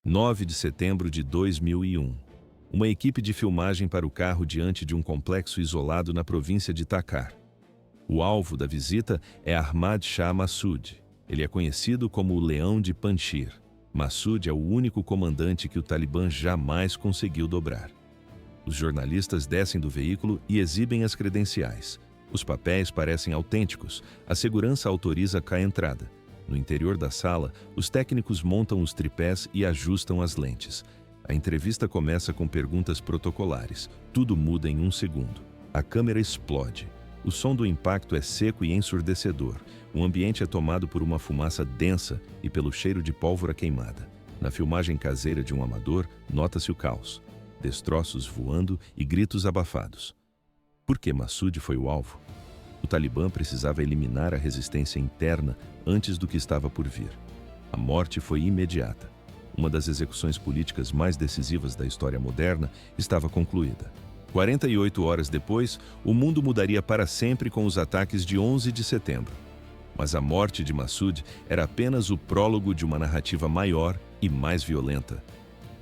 9 de setembro de 2001. Uma equipe de filmagem para o carro diante de um complexo isolado na província de Takhar. O alvo da visita é Ahmad Shah Massoud. Ele é conhecido como o Leão de Panjshir. Massoud é o único comandante que o Talibã jamais conseguiu dobrar. Os jornalistas descem do veículo e exibem as credenciais. Os papéis parecem autênticos. A segurança autoriza a entrada. No interior da sala, os técnicos montam os tripés e ajustam as lentes. A entrevista começa com perguntas protocolares. Tudo muda em um segundo. A câmera explode. O som do impacto é seco e ensurdecedor. O ambiente é tomado por uma fumaça densa e pelo cheiro de pólvora queimada. Na filmagem caseira de um amador, nota-se o caos. Destroços voando e gritos abafados. Por que Massoud foi o alvo? O Talibã precisava eliminar a resistência interna antes do que estava por vir. A morte foi imediata. Uma das execuções políticas mais decisivas da história moderna estava concluída. 48 horas depois, o mundo mudaria para sempre com os ataques de 11 de setembro. Mas a morte de Massoud era apenas o prólogo de uma narrativa maior e mais violenta.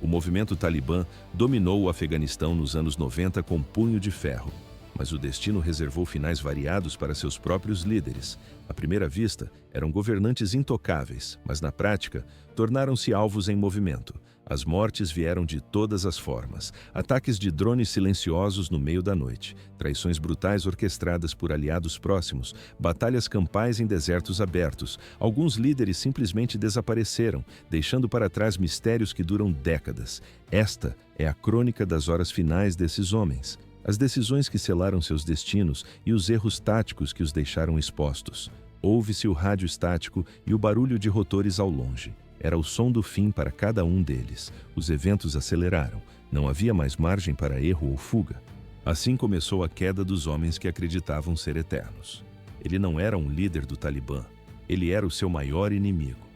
O movimento Talibã dominou o Afeganistão nos anos 90 com punho de ferro. Mas o destino reservou finais variados para seus próprios líderes. À primeira vista, eram governantes intocáveis, mas na prática, tornaram-se alvos em movimento. As mortes vieram de todas as formas. Ataques de drones silenciosos no meio da noite, traições brutais orquestradas por aliados próximos, batalhas campais em desertos abertos. Alguns líderes simplesmente desapareceram, deixando para trás mistérios que duram décadas. Esta é a crônica das horas finais desses homens. As decisões que selaram seus destinos e os erros táticos que os deixaram expostos. Ouve-se o rádio estático e o barulho de rotores ao longe. Era o som do fim para cada um deles. Os eventos aceleraram. Não havia mais margem para erro ou fuga. Assim começou a queda dos homens que acreditavam ser eternos. Ele não era um líder do Talibã. Ele era o seu maior inimigo.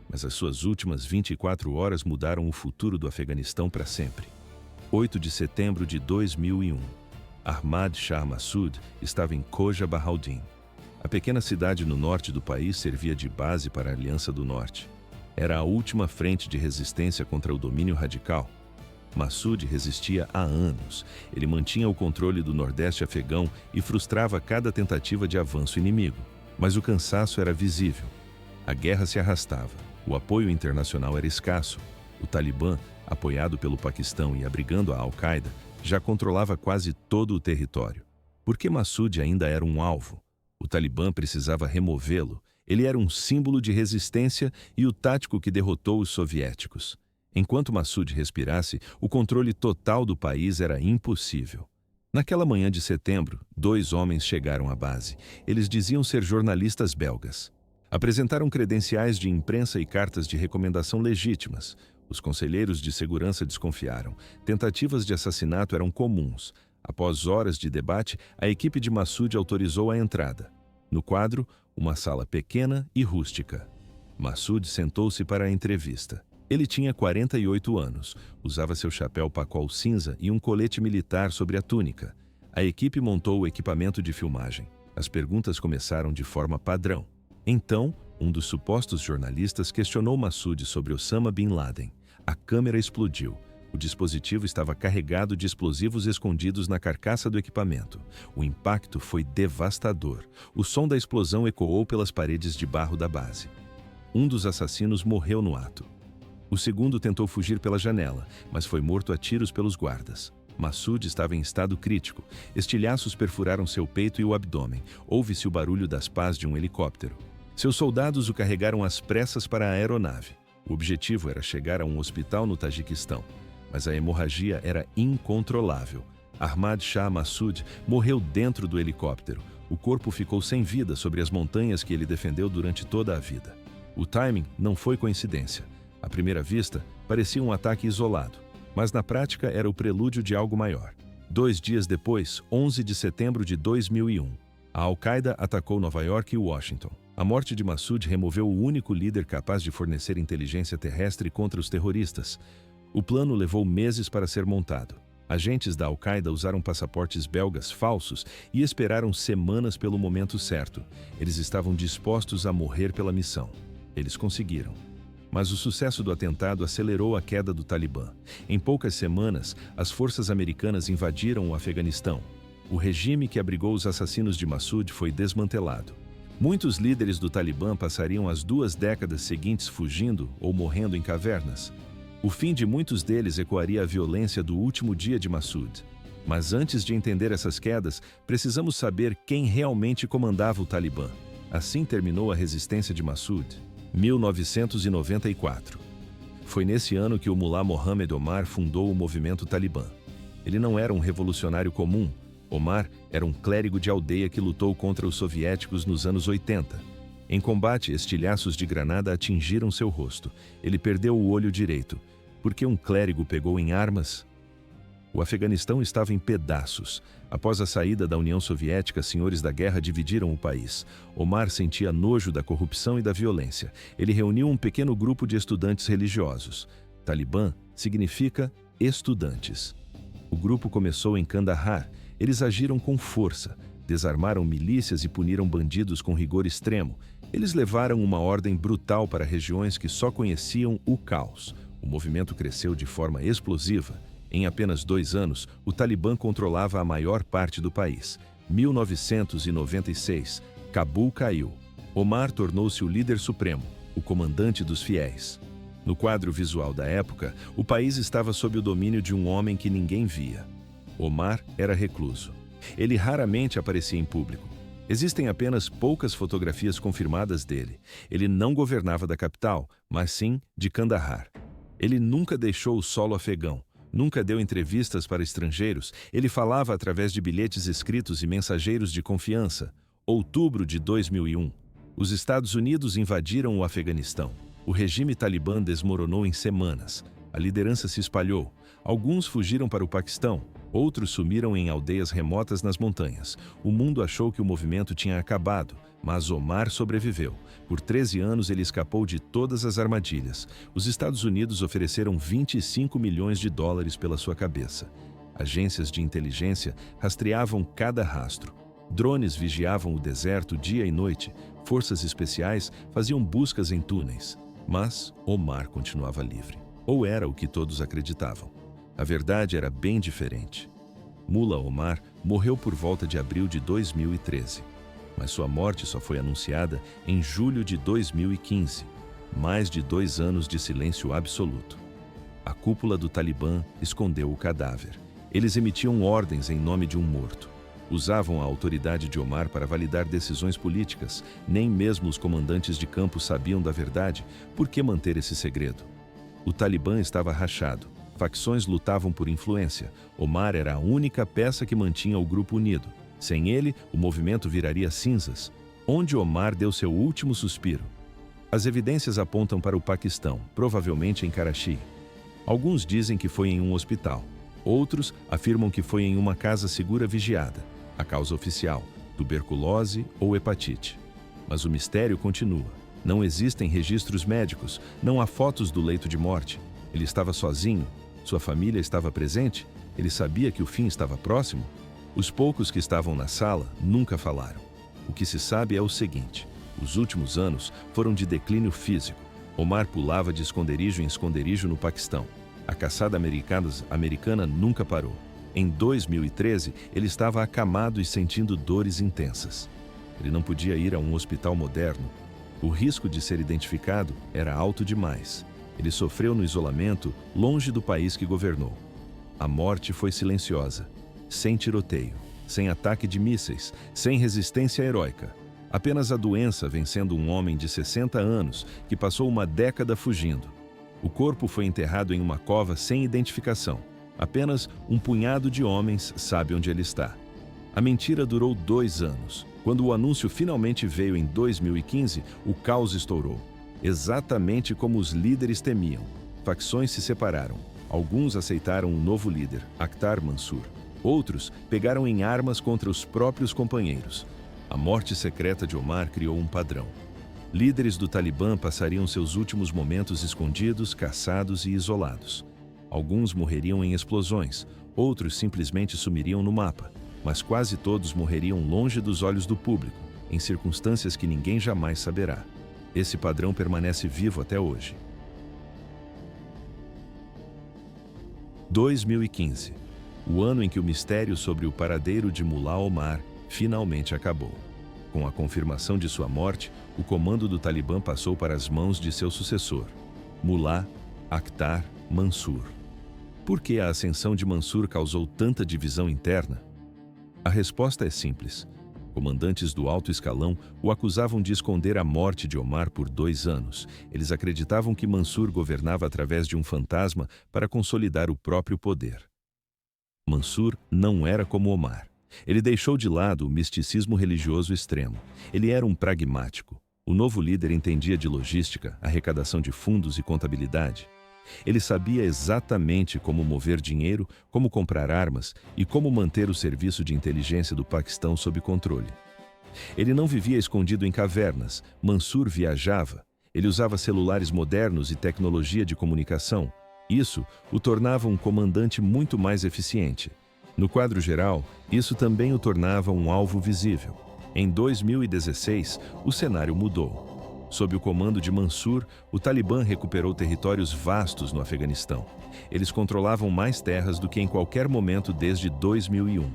Mas as suas últimas 24 horas mudaram o futuro do Afeganistão para sempre. 8 de setembro de 2001. Ahmad Shah Massoud estava em Khoja Bahauddin. A pequena cidade no norte do país servia de base para a Aliança do Norte. Era a última frente de resistência contra o domínio radical. Massoud resistia há anos. Ele mantinha o controle do nordeste afegão e frustrava cada tentativa de avanço inimigo. Mas o cansaço era visível. A guerra se arrastava. O apoio internacional era escasso. O Talibã, apoiado pelo Paquistão e abrigando a Al-Qaeda, já controlava quase todo o território. Por que Massoud ainda era um alvo? O Talibã precisava removê-lo. Ele era um símbolo de resistência e o tático que derrotou os soviéticos. Enquanto Massoud respirasse, o controle total do país era impossível. Naquela manhã de setembro, 2 homens chegaram à base. Eles diziam ser jornalistas belgas. Apresentaram credenciais de imprensa e cartas de recomendação legítimas. Os conselheiros de segurança desconfiaram. Tentativas de assassinato eram comuns. Após horas de debate, a equipe de Massoud autorizou a entrada. No quadro, uma sala pequena e rústica. Massoud sentou-se para a entrevista. Ele tinha 48 anos, usava seu chapéu pacol cinza e um colete militar sobre a túnica. A equipe montou o equipamento de filmagem. As perguntas começaram de forma padrão. Então, um dos supostos jornalistas questionou Massoud sobre Osama Bin Laden. A câmera explodiu. O dispositivo estava carregado de explosivos escondidos na carcaça do equipamento. O impacto foi devastador. O som da explosão ecoou pelas paredes de barro da base. Um dos assassinos morreu no ato. O segundo tentou fugir pela janela, mas foi morto a tiros pelos guardas. Massoud estava em estado crítico. Estilhaços perfuraram seu peito e o abdômen. Ouve-se o barulho das pás de um helicóptero. Seus soldados o carregaram às pressas para a aeronave. O objetivo era chegar a um hospital no Tajiquistão, mas a hemorragia era incontrolável. Ahmad Shah Massoud morreu dentro do helicóptero. O corpo ficou sem vida sobre as montanhas que ele defendeu durante toda a vida. O timing não foi coincidência. À primeira vista, parecia um ataque isolado, mas na prática era o prelúdio de algo maior. 2 dias depois, 11 de setembro de 2001, a Al-Qaeda atacou Nova York e Washington. A morte de Massoud removeu o único líder capaz de fornecer inteligência terrestre contra os terroristas. O plano levou meses para ser montado. Agentes da Al-Qaeda usaram passaportes belgas falsos e esperaram semanas pelo momento certo. Eles estavam dispostos a morrer pela missão. Eles conseguiram. Mas o sucesso do atentado acelerou a queda do Talibã. Em poucas semanas, as forças americanas invadiram o Afeganistão. O regime que abrigou os assassinos de Massoud foi desmantelado. Muitos líderes do Talibã passariam as 2 décadas seguintes fugindo ou morrendo em cavernas. O fim de muitos deles ecoaria a violência do último dia de Massoud. Mas antes de entender essas quedas, precisamos saber quem realmente comandava o Talibã. Assim terminou a resistência de Massoud. 1994. Foi nesse ano que o mulá Mohammed Omar fundou o movimento Talibã. Ele não era um revolucionário comum. Omar era um clérigo de aldeia que lutou contra os soviéticos nos anos 80. Em combate, estilhaços de granada atingiram seu rosto. Ele perdeu o olho direito. Por que um clérigo pegou em armas? O Afeganistão estava em pedaços. Após a saída da União Soviética, senhores da guerra dividiram o país. Omar sentia nojo da corrupção e da violência. Ele reuniu um pequeno grupo de estudantes religiosos. Talibã significa estudantes. O grupo começou em Kandahar. Eles agiram com força, desarmaram milícias e puniram bandidos com rigor extremo. Eles levaram uma ordem brutal para regiões que só conheciam o caos. O movimento cresceu de forma explosiva. Em apenas 2 anos, o Talibã controlava a maior parte do país. 1996, Cabul caiu. Omar tornou-se o líder supremo, o comandante dos fiéis. No quadro visual da época, o país estava sob o domínio de um homem que ninguém via. Omar era recluso. Ele raramente aparecia em público. Existem apenas poucas fotografias confirmadas dele. Ele não governava da capital, mas sim de Kandahar. Ele nunca deixou o solo afegão. Nunca deu entrevistas para estrangeiros. Ele falava através de bilhetes escritos e mensageiros de confiança. Outubro de 2001. Os Estados Unidos invadiram o Afeganistão. O regime talibã desmoronou em semanas. A liderança se espalhou. Alguns fugiram para o Paquistão. Outros sumiram em aldeias remotas nas montanhas. O mundo achou que o movimento tinha acabado, mas Omar sobreviveu. Por 13 anos ele escapou de todas as armadilhas. Os Estados Unidos ofereceram 25 milhões de dólares pela sua cabeça. Agências de inteligência rastreavam cada rastro. Drones vigiavam o deserto dia e noite. Forças especiais faziam buscas em túneis. Mas Omar continuava livre. Ou era o que todos acreditavam. A verdade era bem diferente. Mullah Omar morreu por volta de abril de 2013, mas sua morte só foi anunciada em julho de 2015, mais de 2 anos de silêncio absoluto. A cúpula do Talibã escondeu o cadáver. Eles emitiam ordens em nome de um morto. Usavam a autoridade de Omar para validar decisões políticas. Nem mesmo os comandantes de campo sabiam da verdade. Por que manter esse segredo? O Talibã estava rachado. Facções lutavam por influência. Omar era a única peça que mantinha o grupo unido. Sem ele, o movimento viraria cinzas. Onde Omar deu seu último suspiro? As evidências apontam para o Paquistão, provavelmente em Karachi. Alguns dizem que foi em um hospital. Outros afirmam que foi em uma casa segura vigiada. A causa oficial: tuberculose ou hepatite. Mas o mistério continua. Não existem registros médicos, não há fotos do leito de morte. Ele estava sozinho? Sua família estava presente? Ele sabia que o fim estava próximo? Os poucos que estavam na sala nunca falaram. O que se sabe é o seguinte: os últimos anos foram de declínio físico. Omar pulava de esconderijo em esconderijo no Paquistão. A caçada americana nunca parou. Em 2013, ele estava acamado e sentindo dores intensas. Ele não podia ir a um hospital moderno. O risco de ser identificado era alto demais. Ele sofreu no isolamento, longe do país que governou. A morte foi silenciosa, sem tiroteio, sem ataque de mísseis, sem resistência heróica. Apenas a doença vencendo um homem de 60 anos que passou uma década fugindo. O corpo foi enterrado em uma cova sem identificação. Apenas um punhado de homens sabe onde ele está. A mentira durou 2 anos. Quando o anúncio finalmente veio em 2015, o caos estourou. Exatamente como os líderes temiam. Facções se separaram. Alguns aceitaram um novo líder, Akhtar Mansur. Outros pegaram em armas contra os próprios companheiros. A morte secreta de Omar criou um padrão. Líderes do Talibã passariam seus últimos momentos escondidos, caçados e isolados. Alguns morreriam em explosões, outros simplesmente sumiriam no mapa, mas quase todos morreriam longe dos olhos do público, em circunstâncias que ninguém jamais saberá. Esse padrão permanece vivo até hoje. 2015, o ano em que o mistério sobre o paradeiro de Mullah Omar finalmente acabou. Com a confirmação de sua morte, o comando do Talibã passou para as mãos de seu sucessor, Mullah Akhtar Mansur. Por que a ascensão de Mansur causou tanta divisão interna? A resposta é simples. Comandantes do alto escalão o acusavam de esconder a morte de Omar por 2 anos. Eles acreditavam que Mansur governava através de um fantasma para consolidar o próprio poder. Mansur não era como Omar. Ele deixou de lado o misticismo religioso extremo. Ele era um pragmático. O novo líder entendia de logística, arrecadação de fundos e contabilidade. Ele sabia exatamente como mover dinheiro, como comprar armas e como manter o serviço de inteligência do Paquistão sob controle. Ele não vivia escondido em cavernas. Mansur viajava. Ele usava celulares modernos e tecnologia de comunicação. Isso o tornava um comandante muito mais eficiente. No quadro geral, isso também o tornava um alvo visível. Em 2016, o cenário mudou. Sob o comando de Mansur, o Talibã recuperou territórios vastos no Afeganistão. Eles controlavam mais terras do que em qualquer momento desde 2001.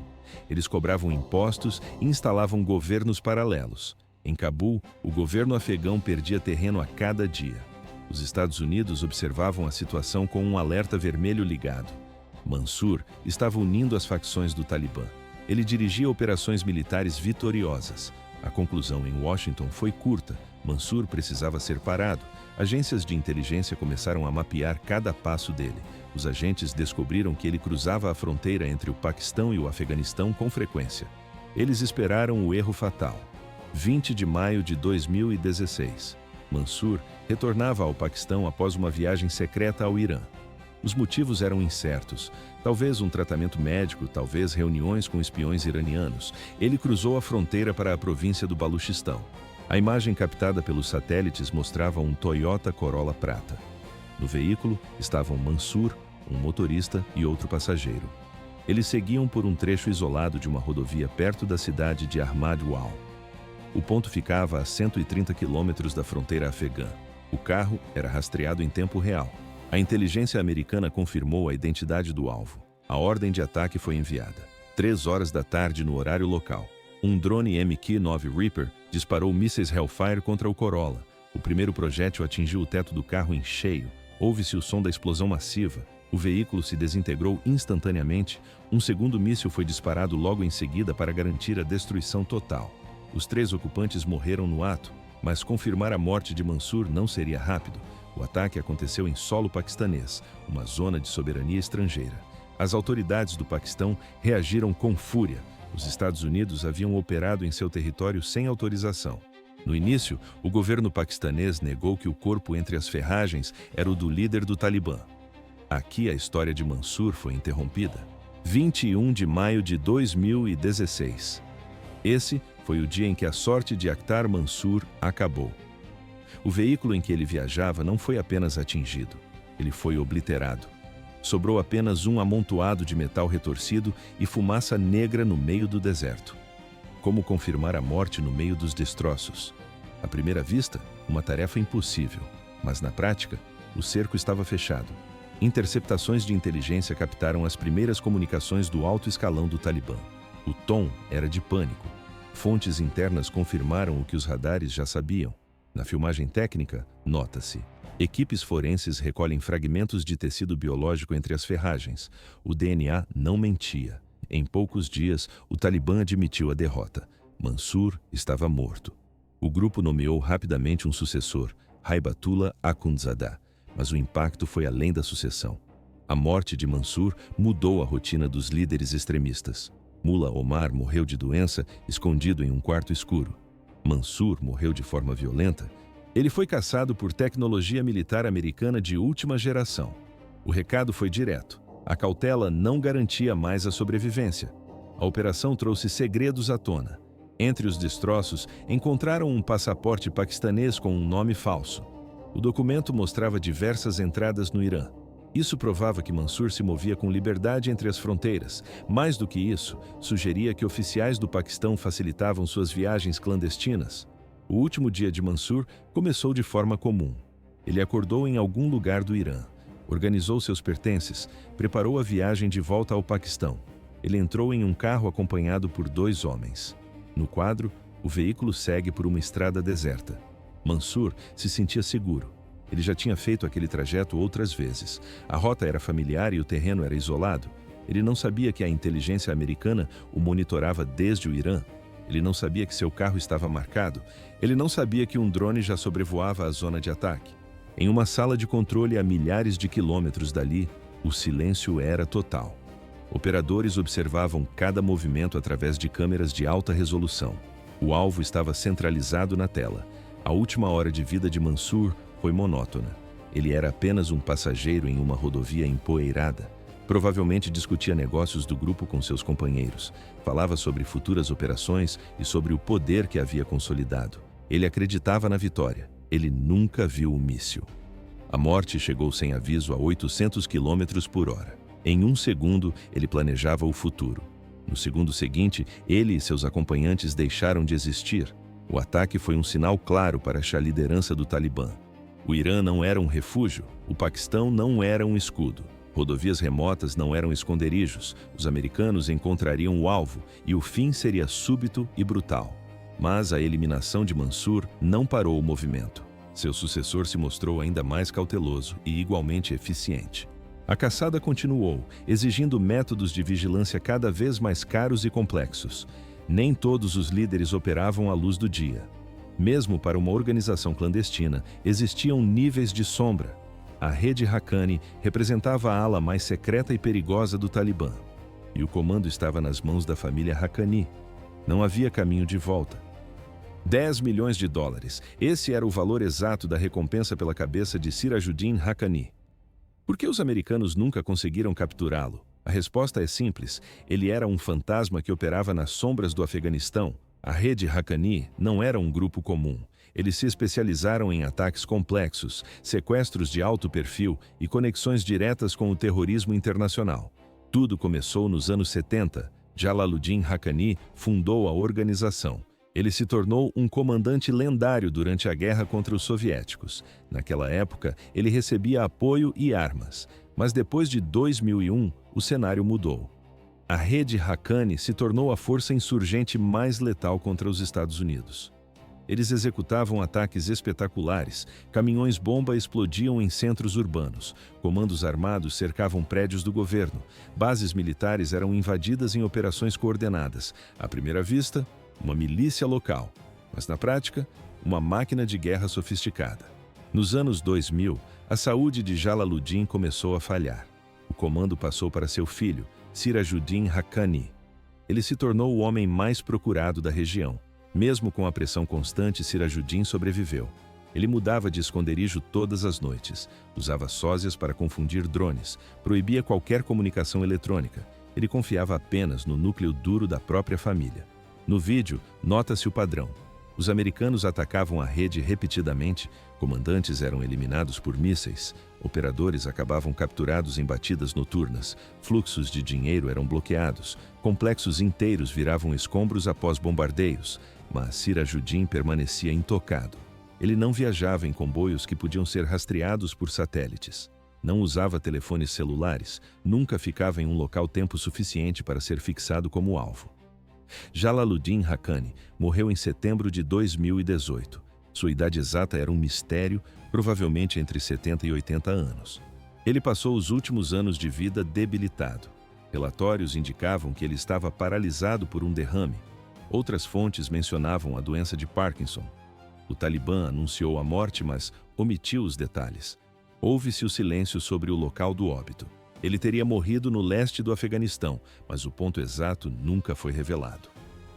Eles cobravam impostos e instalavam governos paralelos. Em Cabul, o governo afegão perdia terreno a cada dia. Os Estados Unidos observavam a situação com um alerta vermelho ligado. Mansur estava unindo as facções do Talibã. Ele dirigia operações militares vitoriosas. A conclusão em Washington foi curta. Mansur precisava ser parado. Agências de inteligência começaram a mapear cada passo dele. Os agentes descobriram que ele cruzava a fronteira entre o Paquistão e o Afeganistão com frequência. Eles esperaram o erro fatal. 20 de maio de 2016. Mansur retornava ao Paquistão após uma viagem secreta ao Irã. Os motivos eram incertos. Talvez um tratamento médico, talvez reuniões com espiões iranianos. Ele cruzou a fronteira para a província do Baluchistão. A imagem captada pelos satélites mostrava um Toyota Corolla prata. No veículo estavam Mansur, um motorista e outro passageiro. Eles seguiam por um trecho isolado de uma rodovia perto da cidade de Ahmad Wal. O ponto ficava a 130 quilômetros da fronteira afegã. O carro era rastreado em tempo real. A inteligência americana confirmou a identidade do alvo. A ordem de ataque foi enviada. 3 horas da tarde no horário local. Um drone MQ-9 Reaper disparou mísseis Hellfire contra o Corolla. O primeiro projétil atingiu o teto do carro em cheio. Houve-se o som da explosão massiva. O veículo se desintegrou instantaneamente. Um segundo míssil foi disparado logo em seguida para garantir a destruição total. Os 3 ocupantes morreram no ato, mas confirmar a morte de Mansur não seria rápido. O ataque aconteceu em solo paquistanês, uma zona de soberania estrangeira. As autoridades do Paquistão reagiram com fúria. Os Estados Unidos haviam operado em seu território sem autorização. No início, o governo paquistanês negou que o corpo entre as ferragens era o do líder do Talibã. Aqui a história de Mansur foi interrompida. 21 de maio de 2016. Esse foi o dia em que a sorte de Akhtar Mansur acabou. O veículo em que ele viajava não foi apenas atingido, ele foi obliterado. Sobrou apenas um amontoado de metal retorcido e fumaça negra no meio do deserto. Como confirmar a morte no meio dos destroços? À primeira vista, uma tarefa impossível, mas na prática, o cerco estava fechado. Interceptações de inteligência captaram as primeiras comunicações do alto escalão do Talibã. O tom era de pânico. Fontes internas confirmaram o que os radares já sabiam. Na filmagem técnica, nota-se: equipes forenses recolhem fragmentos de tecido biológico entre as ferragens. O DNA não mentia. Em poucos dias, o Talibã admitiu a derrota. Mansur estava morto. O grupo nomeou rapidamente um sucessor, Haibatullah Akhundzada, mas o impacto foi além da sucessão. A morte de Mansur mudou a rotina dos líderes extremistas. Mullah Omar morreu de doença, escondido em um quarto escuro. Mansur morreu de forma violenta. Ele foi caçado por tecnologia militar americana de última geração. O recado foi direto. A cautela não garantia mais a sobrevivência. A operação trouxe segredos à tona. Entre os destroços, encontraram um passaporte paquistanês com um nome falso. O documento mostrava diversas entradas no Irã. Isso provava que Mansur se movia com liberdade entre as fronteiras. Mais do que isso, sugeria que oficiais do Paquistão facilitavam suas viagens clandestinas. O último dia de Mansur começou de forma comum. Ele acordou em algum lugar do Irã. Organizou seus pertences, preparou a viagem de volta ao Paquistão. Ele entrou em um carro acompanhado por 2 homens. No quadro, o veículo segue por uma estrada deserta. Mansur se sentia seguro. Ele já tinha feito aquele trajeto outras vezes. A rota era familiar e o terreno era isolado. Ele não sabia que a inteligência americana o monitorava desde o Irã. Ele não sabia que seu carro estava marcado. Ele não sabia que um drone já sobrevoava a zona de ataque. Em uma sala de controle a milhares de quilômetros dali, o silêncio era total. Operadores observavam cada movimento através de câmeras de alta resolução. O alvo estava centralizado na tela. A última hora de vida de Mansur foi monótona. Ele era apenas um passageiro em uma rodovia empoeirada. Provavelmente discutia negócios do grupo com seus companheiros. Falava sobre futuras operações e sobre o poder que havia consolidado. Ele acreditava na vitória. Ele nunca viu o míssil. A morte chegou sem aviso a 800 km por hora. Em um segundo, ele planejava o futuro. No segundo seguinte, ele e seus acompanhantes deixaram de existir. O ataque foi um sinal claro para a liderança do Talibã. O Irã não era um refúgio, o Paquistão não era um escudo. Rodovias remotas não eram esconderijos, os americanos encontrariam o alvo e o fim seria súbito e brutal. Mas a eliminação de Mansur não parou o movimento. Seu sucessor se mostrou ainda mais cauteloso e igualmente eficiente. A caçada continuou, exigindo métodos de vigilância cada vez mais caros e complexos. Nem todos os líderes operavam à luz do dia. Mesmo para uma organização clandestina, existiam níveis de sombra. A rede Haqqani representava a ala mais secreta e perigosa do Talibã. E o comando estava nas mãos da família Haqqani. Não havia caminho de volta. 10 milhões de dólares. Esse era o valor exato da recompensa pela cabeça de Sirajuddin Haqqani. Por que os americanos nunca conseguiram capturá-lo? A resposta é simples. Ele era um fantasma que operava nas sombras do Afeganistão. A rede Haqqani não era um grupo comum. Eles se especializaram em ataques complexos, sequestros de alto perfil e conexões diretas com o terrorismo internacional. Tudo começou nos anos 70. Jalaluddin Haqqani fundou a organização. Ele se tornou um comandante lendário durante a guerra contra os soviéticos. Naquela época, ele recebia apoio e armas. Mas depois de 2001, o cenário mudou. A rede Haqqani se tornou a força insurgente mais letal contra os Estados Unidos. Eles executavam ataques espetaculares, caminhões-bomba explodiam em centros urbanos, comandos armados cercavam prédios do governo, bases militares eram invadidas em operações coordenadas. À primeira vista, uma milícia local, mas na prática, uma máquina de guerra sofisticada. Nos anos 2000, a saúde de Jalaluddin começou a falhar. O comando passou para seu filho, Sirajuddin Haqqani. Ele se tornou o homem mais procurado da região. Mesmo com a pressão constante, Sirajuddin sobreviveu. Ele mudava de esconderijo todas as noites, usava sósias para confundir drones, proibia qualquer comunicação eletrônica. Ele confiava apenas no núcleo duro da própria família. No vídeo, nota-se o padrão. Os americanos atacavam a rede repetidamente, comandantes eram eliminados por mísseis, operadores acabavam capturados em batidas noturnas, fluxos de dinheiro eram bloqueados, complexos inteiros viravam escombros após bombardeios, mas Sirajuddin permanecia intocado. Ele não viajava em comboios que podiam ser rastreados por satélites. Não usava telefones celulares, nunca ficava em um local tempo suficiente para ser fixado como alvo. Jalaluddin Haqqani morreu em setembro de 2018. Sua idade exata era um mistério, provavelmente entre 70 e 80 anos. Ele passou os últimos anos de vida debilitado. Relatórios indicavam que ele estava paralisado por um derrame. Outras fontes mencionavam a doença de Parkinson. O Talibã anunciou a morte, mas omitiu os detalhes. Houve-se o silêncio sobre o local do óbito. Ele teria morrido no leste do Afeganistão, mas o ponto exato nunca foi revelado.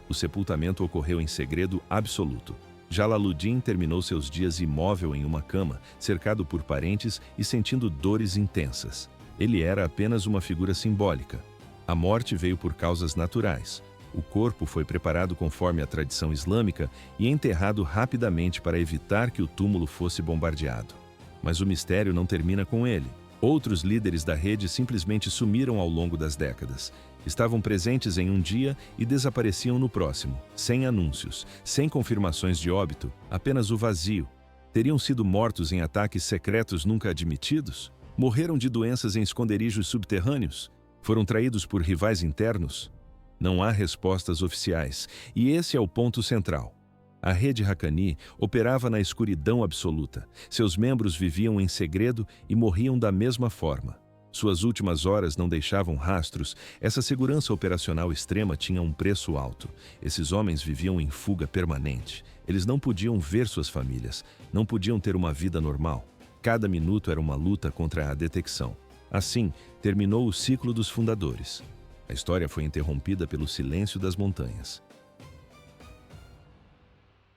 O sepultamento ocorreu em segredo absoluto. Jalaluddin terminou seus dias imóvel em uma cama, cercado por parentes e sentindo dores intensas. Ele era apenas uma figura simbólica. A morte veio por causas naturais. O corpo foi preparado conforme a tradição islâmica e enterrado rapidamente para evitar que o túmulo fosse bombardeado. Mas o mistério não termina com ele. Outros líderes da rede simplesmente sumiram ao longo das décadas. Estavam presentes em um dia e desapareciam no próximo, sem anúncios, sem confirmações de óbito, apenas o vazio. Teriam sido mortos em ataques secretos nunca admitidos? Morreram de doenças em esconderijos subterrâneos? Foram traídos por rivais internos? Não há respostas oficiais, e esse é o ponto central. A rede Haqqani operava na escuridão absoluta. Seus membros viviam em segredo e morriam da mesma forma. Suas últimas horas não deixavam rastros. Essa segurança operacional extrema tinha um preço alto. Esses homens viviam em fuga permanente. Eles não podiam ver suas famílias, não podiam ter uma vida normal. Cada minuto era uma luta contra a detecção. Assim, terminou o ciclo dos fundadores. A história foi interrompida pelo silêncio das montanhas.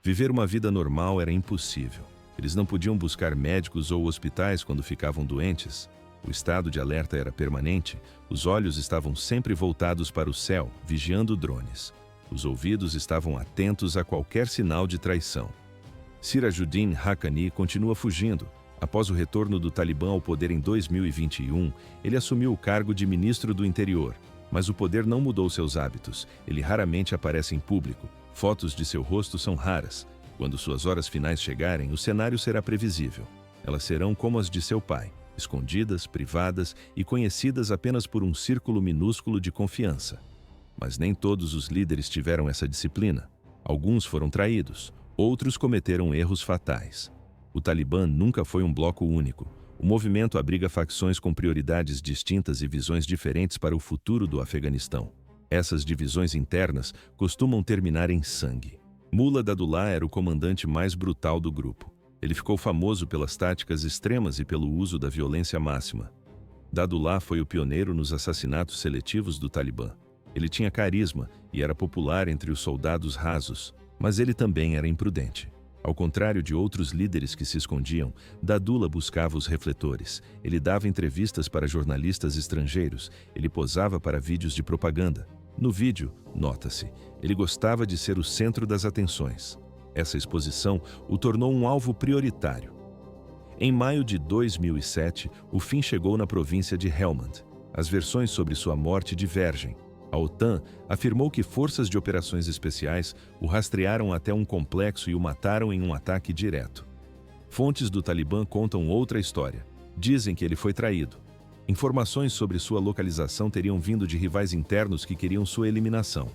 Viver uma vida normal era impossível. Eles não podiam buscar médicos ou hospitais quando ficavam doentes. O estado de alerta era permanente, os olhos estavam sempre voltados para o céu, vigiando drones. Os ouvidos estavam atentos a qualquer sinal de traição. Sirajuddin Haqqani continua fugindo. Após o retorno do Talibã ao poder em 2021, ele assumiu o cargo de ministro do interior. Mas o poder não mudou seus hábitos. Ele raramente aparece em público. Fotos de seu rosto são raras. Quando suas horas finais chegarem, o cenário será previsível. Elas serão como as de seu pai, escondidas, privadas e conhecidas apenas por um círculo minúsculo de confiança. Mas nem todos os líderes tiveram essa disciplina. Alguns foram traídos, outros cometeram erros fatais. O Talibã nunca foi um bloco único. O movimento abriga facções com prioridades distintas e visões diferentes para o futuro do Afeganistão. Essas divisões internas costumam terminar em sangue. Mullah Dadullah era o comandante mais brutal do grupo. Ele ficou famoso pelas táticas extremas e pelo uso da violência máxima. Dadullah foi o pioneiro nos assassinatos seletivos do Talibã. Ele tinha carisma e era popular entre os soldados rasos, mas ele também era imprudente. Ao contrário de outros líderes que se escondiam, Dadullah buscava os refletores. Ele dava entrevistas para jornalistas estrangeiros, ele posava para vídeos de propaganda. No vídeo, nota-se, ele gostava de ser o centro das atenções. Essa exposição o tornou um alvo prioritário. Em maio de 2007, o fim chegou na província de Helmand. As versões sobre sua morte divergem. A OTAN afirmou que forças de operações especiais o rastrearam até um complexo e o mataram em um ataque direto. Fontes do Talibã contam outra história. Dizem que ele foi traído. Informações sobre sua localização teriam vindo de rivais internos que queriam sua eliminação.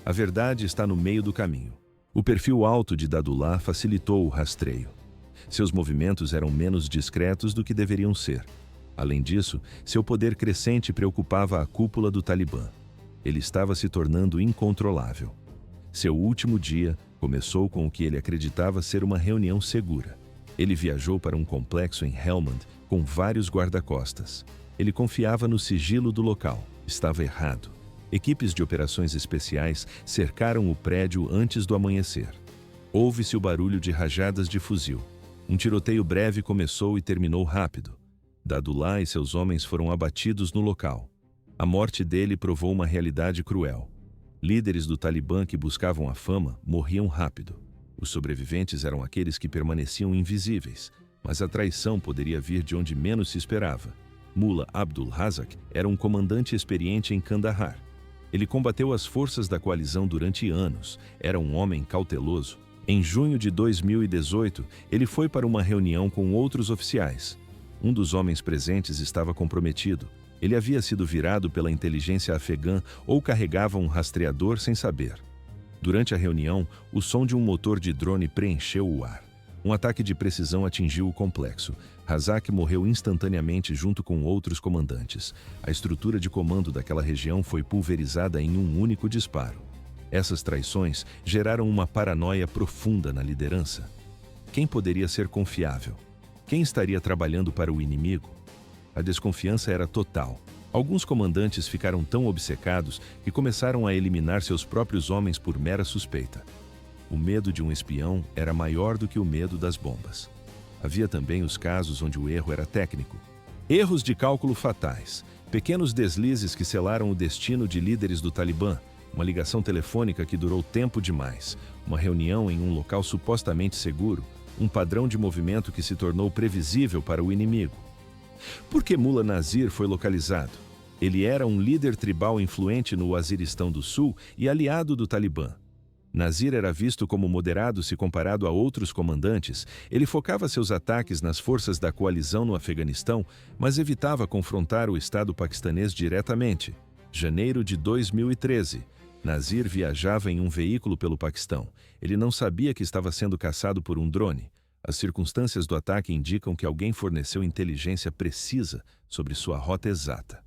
A verdade está no meio do caminho. O perfil alto de Dadullah facilitou o rastreio. Seus movimentos eram menos discretos do que deveriam ser. Além disso, seu poder crescente preocupava a cúpula do Talibã. Ele estava se tornando incontrolável. Seu último dia começou com o que ele acreditava ser uma reunião segura. Ele viajou para um complexo em Helmand com vários guarda-costas. Ele confiava no sigilo do local. Estava errado. Equipes de operações especiais cercaram o prédio antes do amanhecer. Ouve-se o barulho de rajadas de fuzil. Um tiroteio breve começou e terminou rápido. Dadullah e seus homens foram abatidos no local. A morte dele provou uma realidade cruel. Líderes do Talibã que buscavam a fama morriam rápido. Os sobreviventes eram aqueles que permaneciam invisíveis, mas a traição poderia vir de onde menos se esperava. Mullah Abdul Razak era um comandante experiente em Kandahar. Ele combateu as forças da coalizão durante anos. Era um homem cauteloso. Em junho de 2018, ele foi para uma reunião com outros oficiais. Um dos homens presentes estava comprometido. Ele havia sido virado pela inteligência afegã ou carregava um rastreador sem saber. Durante a reunião, o som de um motor de drone preencheu o ar. Um ataque de precisão atingiu o complexo. Razak morreu instantaneamente junto com outros comandantes. A estrutura de comando daquela região foi pulverizada em um único disparo. Essas traições geraram uma paranoia profunda na liderança. Quem poderia ser confiável? Quem estaria trabalhando para o inimigo? A desconfiança era total. Alguns comandantes ficaram tão obcecados que começaram a eliminar seus próprios homens por mera suspeita. O medo de um espião era maior do que o medo das bombas. Havia também os casos onde o erro era técnico. Erros de cálculo fatais, pequenos deslizes que selaram o destino de líderes do Talibã, uma ligação telefônica que durou tempo demais, uma reunião em um local supostamente seguro, um padrão de movimento que se tornou previsível para o inimigo. Por que Mullah Nazir foi localizado? Ele era um líder tribal influente no Waziristão do Sul e aliado do Talibã. Nazir era visto como moderado se comparado a outros comandantes. Ele focava seus ataques nas forças da coalizão no Afeganistão, mas evitava confrontar o Estado paquistanês diretamente. Janeiro de 2013. Nazir viajava em um veículo pelo Paquistão. Ele não sabia que estava sendo caçado por um drone. As circunstâncias do ataque indicam que alguém forneceu inteligência precisa sobre sua rota exata.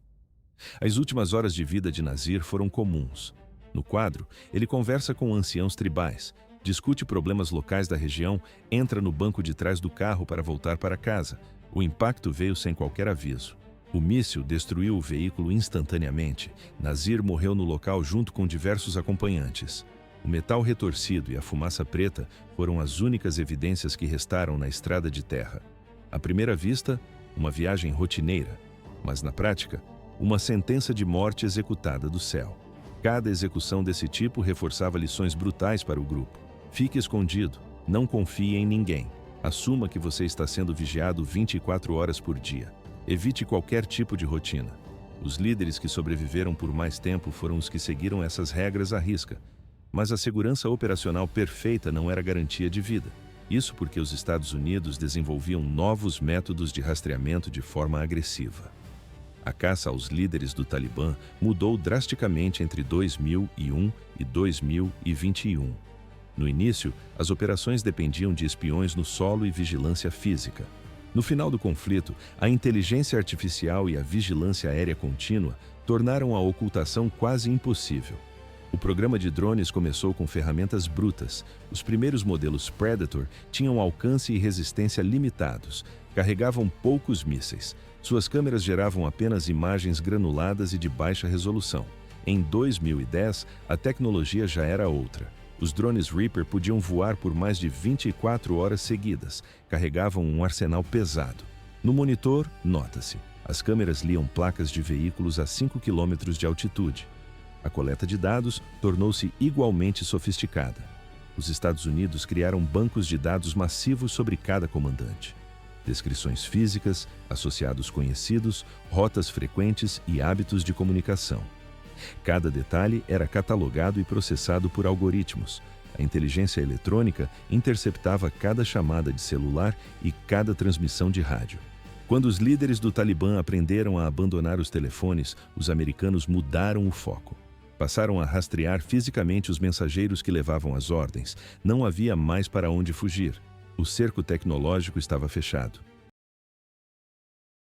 As últimas horas de vida de Nazir foram comuns. No quadro, ele conversa com anciãos tribais, discute problemas locais da região, entra no banco de trás do carro para voltar para casa. O impacto veio sem qualquer aviso. O míssil destruiu o veículo instantaneamente. Nazir morreu no local junto com diversos acompanhantes. O metal retorcido e a fumaça preta foram as únicas evidências que restaram na estrada de terra. À primeira vista, uma viagem rotineira, mas na prática, uma sentença de morte executada do céu. Cada execução desse tipo reforçava lições brutais para o grupo. Fique escondido, não confie em ninguém. Assuma que você está sendo vigiado 24 horas por dia. Evite qualquer tipo de rotina. Os líderes que sobreviveram por mais tempo foram os que seguiram essas regras à risca. Mas a segurança operacional perfeita não era garantia de vida. Isso porque os Estados Unidos desenvolviam novos métodos de rastreamento de forma agressiva. A caça aos líderes do Talibã mudou drasticamente entre 2001 e 2021. No início, as operações dependiam de espiões no solo e vigilância física. No final do conflito, a inteligência artificial e a vigilância aérea contínua tornaram a ocultação quase impossível. O programa de drones começou com ferramentas brutas. Os primeiros modelos Predator tinham alcance e resistência limitados, carregavam poucos mísseis. Suas câmeras geravam apenas imagens granuladas e de baixa resolução. Em 2010, a tecnologia já era outra. Os drones Reaper podiam voar por mais de 24 horas seguidas, carregavam um arsenal pesado. No monitor, nota-se, as câmeras liam placas de veículos a 5 km de altitude. A coleta de dados tornou-se igualmente sofisticada. Os Estados Unidos criaram bancos de dados massivos sobre cada comandante. Descrições físicas, associados conhecidos, rotas frequentes e hábitos de comunicação. Cada detalhe era catalogado e processado por algoritmos. A inteligência eletrônica interceptava cada chamada de celular e cada transmissão de rádio. Quando os líderes do Talibã aprenderam a abandonar os telefones, os americanos mudaram o foco. Passaram a rastrear fisicamente os mensageiros que levavam as ordens. Não havia mais para onde fugir. O cerco tecnológico estava fechado.